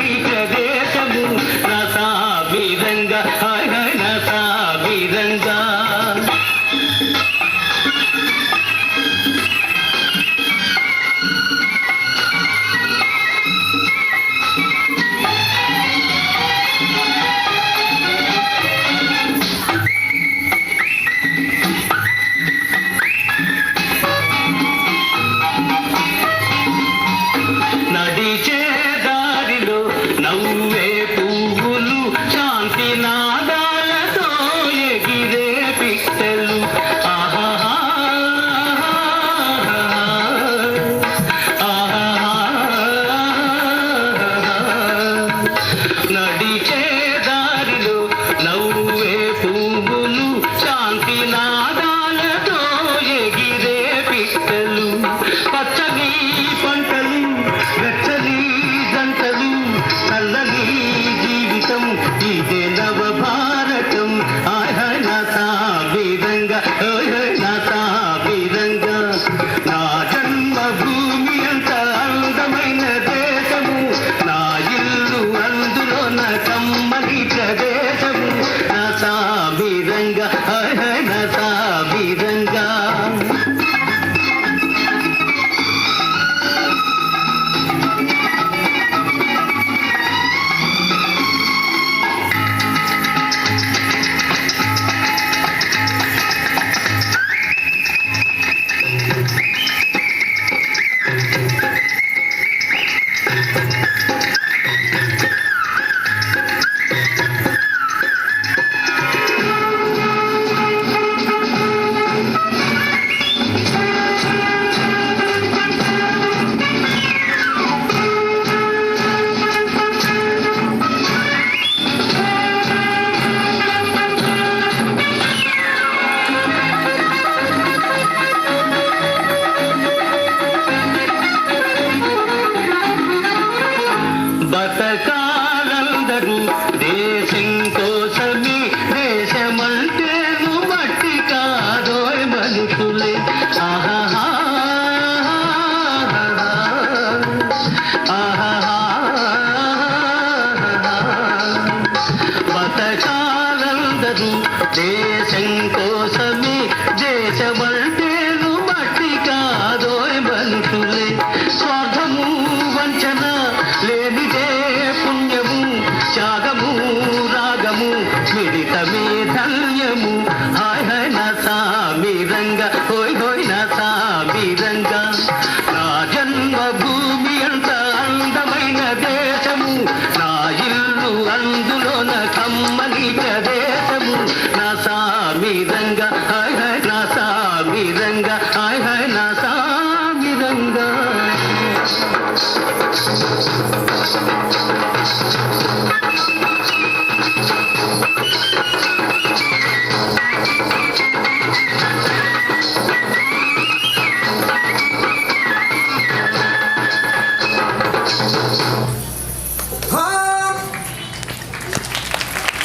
కమ్మని ప్రదేశము రసాభిరంగా రసాభిరంగా నడిచే దారిలో నవ్వే పువ్వులు శాంతి నాదాలతో ఎగిరే పిట్టలు నడిచే దారిలో నవ్వే పువ్వులు శాంతి నాదాలతో ఎగిరే పిట్టలు పచ్చని పంటలు వెచ్చని జంటలు చల్లని జీవితం ఇదే నవ భారతం నసాభిరంగా నసాభిరంగా నా జన్మభూమి అంత అందమైన దేశము నా ఇల్లు అందులో నా కమ్మని ప్రదేశము నసాభిరంగా నసాభిరంగా బతకాలందరూ దేశం కోసమే దేశమంటేను మట్టి కాదోయ్ మనుషులే బతకాలందరూ దేశం కోసమే దేశమంటేను మట్టి కాదోయ్ మనుషులే స్వార్థము వంచన లేనిదే పుణ్యము త్యాగము రాగము మిడితమే ధన్యము హాయ్ హాయ్ నసాభిరంగా హోయ్ హోయ్ నసాభిరంగా నా జన్మభూమి అంత అందమైన దేశము నా ఇల్లు అందులో నా కమ్మని ప్రదేశం